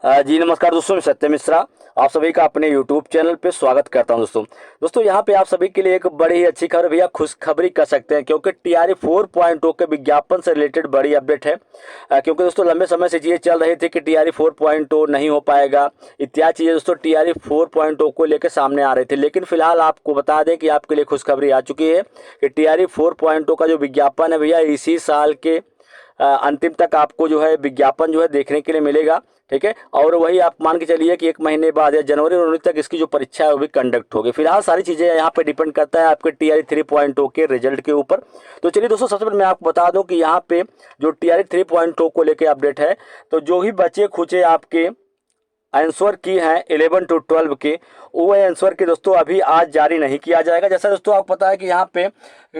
जी नमस्कार दोस्तों, मैं सत्य मिश्रा आप सभी का अपने YouTube चैनल पे स्वागत करता हूं। दोस्तों यहाँ पे आप सभी के लिए एक बड़ी ही अच्छी खबर भैया खुशखबरी कर सकते हैं, क्योंकि TRE 4.0 के विज्ञापन से रिलेटेड बड़ी अपडेट है। क्योंकि दोस्तों लंबे समय से चीज़ें चल रही थी कि TRE 4.0 नहीं हो पाएगा, इत्यादि चीज़ें दोस्तों TRE 4.0 को लेकर सामने आ रही थी। लेकिन फिलहाल आपको बता दें कि आपके लिए खुशखबरी आ चुकी है कि TRE 4.0 का जो विज्ञापन है भैया इसी साल के अंतिम तक आपको जो है विज्ञापन जो है देखने के लिए मिलेगा। ठीक है, और वही आप मान के चलिए कि 1 महीने बाद या जनवरी 19 तक इसकी जो परीक्षा है वो भी कंडक्ट होगी। फिलहाल सारी चीज़ें यहाँ पे डिपेंड करता है आपके TRE 3.0 के रिजल्ट के ऊपर। तो चलिए दोस्तों, सबसे पहले मैं आपको बता दूं कि यहाँ पे जो TRE 3.0 को लेके अपडेट है, तो जो भी बचे खुचे आपके आंसर की हैं 11 to 12 के, वो आंसर की दोस्तों अभी आज जारी नहीं किया जाएगा। जैसा दोस्तों आपको पता है कि यहाँ पे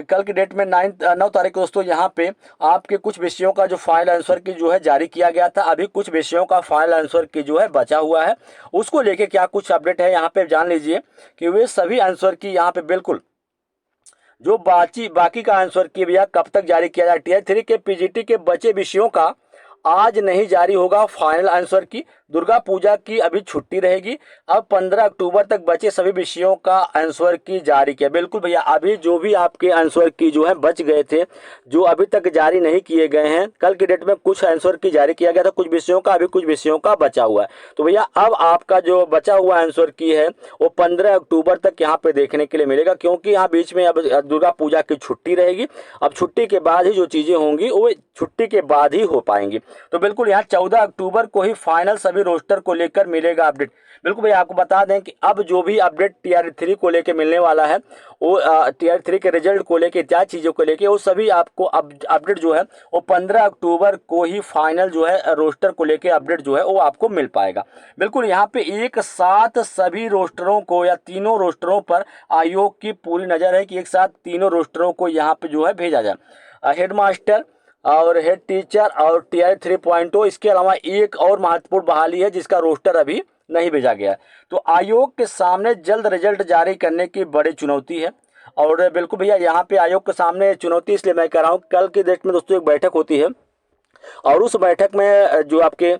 कल की डेट में 9 तारीख को दोस्तों यहाँ पे आपके कुछ विषयों का जो फाइनल आंसर की जो है जारी किया गया था। अभी कुछ विषयों का फाइनल आंसर की जो है बचा हुआ है, उसको लेके क्या कुछ अपडेट है यहाँ पे जान लीजिए कि वे सभी आंसर की यहाँ पे बिल्कुल जो बाकी का आंसर की भैया कब तक जारी किया जाए। TRE 3 के PGT के बचे विषयों का आज नहीं जारी होगा फाइनल आंसर की। दुर्गा पूजा की अभी छुट्टी रहेगी। अब 15 अक्टूबर तक बचे सभी विषयों का आंसर की जारी किया। बिल्कुल भैया, अभी जो भी आपके आंसर की जो है बच गए थे, जो अभी तक जारी नहीं किए गए हैं, कल की डेट में कुछ आंसर की जारी किया गया था कुछ विषयों का, अभी कुछ विषयों का बचा हुआ है। तो भैया अब आपका जो बचा हुआ आंसर की है वो 15 अक्टूबर तक यहाँ पे देखने के लिए मिलेगा, क्योंकि यहाँ बीच में अब दुर्गा पूजा की छुट्टी रहेगी। अब छुट्टी के बाद ही जो चीज़ें होंगी वो छुट्टी के बाद ही हो पाएंगी। तो बिल्कुल यहाँ 14 अक्टूबर को ही फाइनल सभी रोस्टर को लेकर मिलेगा अपडेट। बिल्कुल भैया, आपको बता दें कि अब जो भी अपडेट TRE 3 को लेकर मिलने वाला है, वो TRE 3 के रिजल्ट को लेकर इत्यादि चीज़ों को लेकर वो सभी आपको अपडेट जो है वो 15 अक्टूबर को ही फाइनल जो है रोस्टर को लेकर अपडेट जो है वो आपको मिल पाएगा। बिल्कुल यहाँ पे एक साथ सभी रोस्टरों को या तीनों रोस्टरों पर आयोग की पूरी नज़र है कि एक साथ तीनों रोस्टरों को यहाँ पे जो है भेजा जाए। हेड मास्टर और हेड टीचर और TRE 3.0, इसके अलावा एक और महत्वपूर्ण बहाली है जिसका रोस्टर अभी नहीं भेजा गया है। तो आयोग के सामने जल्द रिजल्ट जारी करने की बड़ी चुनौती है। और बिल्कुल भैया यहाँ पे आयोग के सामने चुनौती इसलिए मैं कह रहा हूँ, कल की डेट में दोस्तों एक बैठक होती है और उस बैठक में जो आपके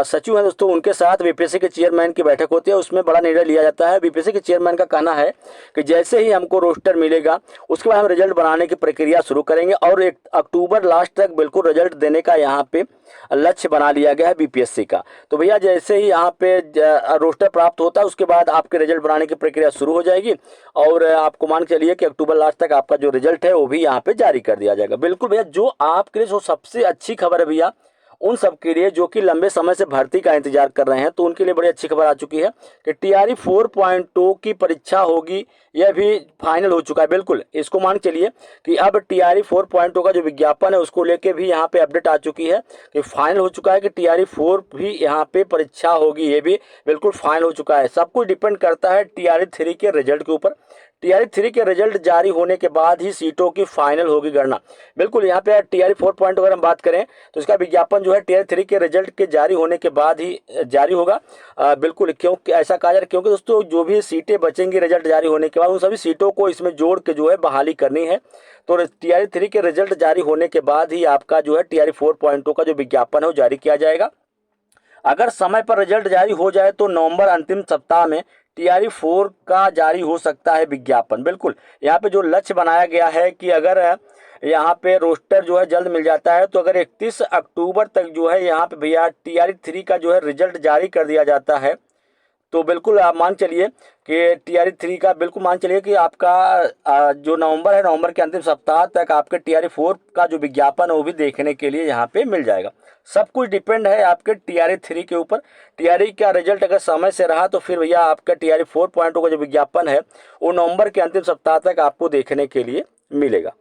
सचिव हैं दोस्तों, उनके साथ VPSC के चेयरमैन की बैठक होती है। उसमें बड़ा निर्णय लिया जाता है। VPSC के चेयरमैन का कहना है कि जैसे ही हमको रोस्टर मिलेगा उसके बाद हम रिजल्ट बनाने की प्रक्रिया शुरू करेंगे और 1 अक्टूबर लास्ट तक बिल्कुल रिजल्ट देने का यहाँ पे लक्ष्य बना लिया गया है VPSC का। तो भैया जैसे ही यहाँ पे रोस्टर प्राप्त होता है उसके बाद आपके रिजल्ट बनाने की प्रक्रिया शुरू हो जाएगी और आपको मान के चलिए कि अक्टूबर लास्ट तक आपका जो रिजल्ट है वो भी यहाँ पे जारी कर दिया जाएगा। बिल्कुल भैया, जो आपके लिए जो सबसे अच्छी खबर है भैया उन सब के लिए जो कि लंबे समय से भर्ती का इंतजार कर रहे हैं, तो उनके लिए बड़ी अच्छी खबर आ चुकी है कि TRE 4.0 की परीक्षा होगी, यह भी फाइनल हो चुका है। बिल्कुल इसको मान चलिए कि अब TRE 4.0 का जो विज्ञापन है उसको लेके भी यहाँ पे अपडेट आ चुकी है कि फाइनल हो चुका है कि TRE 4 भी यहाँ पे परीक्षा होगी, ये भी बिल्कुल फाइनल हो चुका है। सब कुछ डिपेंड करता है TRE 3 के रिजल्ट के ऊपर। TRE 3 के रिजल्ट जारी होने के बाद ही सीटों की फाइनल होगी गणना। बिल्कुल यहाँ पे TRE 4.0 अगर हम बात करें तो इसका विज्ञापन जो है TRE 3 के रिजल्ट के जारी होने के बाद ही जारी होगा। बिल्कुल, क्योंकि ऐसा कहा जा रहा है क्योंकि दोस्तों जो भी सीटें बचेंगी रिजल्ट जारी होने के बाद उन सभी सीटों को इसमें जोड़ के जो है बहाली करनी है। तो TRE 3 के रिजल्ट जारी होने के बाद ही आपका जो है TRE 4.0 का जो विज्ञापन है वो जारी किया जाएगा। अगर समय पर रिजल्ट जारी हो जाए तो नवंबर अंतिम सप्ताह में TRE 4 का जारी हो सकता है विज्ञापन। बिल्कुल यहाँ पे जो लक्ष्य बनाया गया है कि अगर यहाँ पे रोस्टर जो है जल्द मिल जाता है तो अगर 31 अक्टूबर तक जो है यहाँ पे भैया TRE 3 का जो है रिजल्ट जारी कर दिया जाता है, तो बिल्कुल आप मान चलिए कि TRE 3 का बिल्कुल मान चलिए कि आपका जो नवंबर है, नवंबर के अंतिम सप्ताह तक आपके TRE 4 का जो विज्ञापन है वो भी देखने के लिए यहाँ पे मिल जाएगा। सब कुछ डिपेंड है आपके TRE 3 के ऊपर। TRE का रिजल्ट अगर समय से रहा तो फिर भैया आपका TRE 4.0 का जो विज्ञापन है वो नवंबर के अंतिम सप्ताह तक आपको देखने के लिए मिलेगा।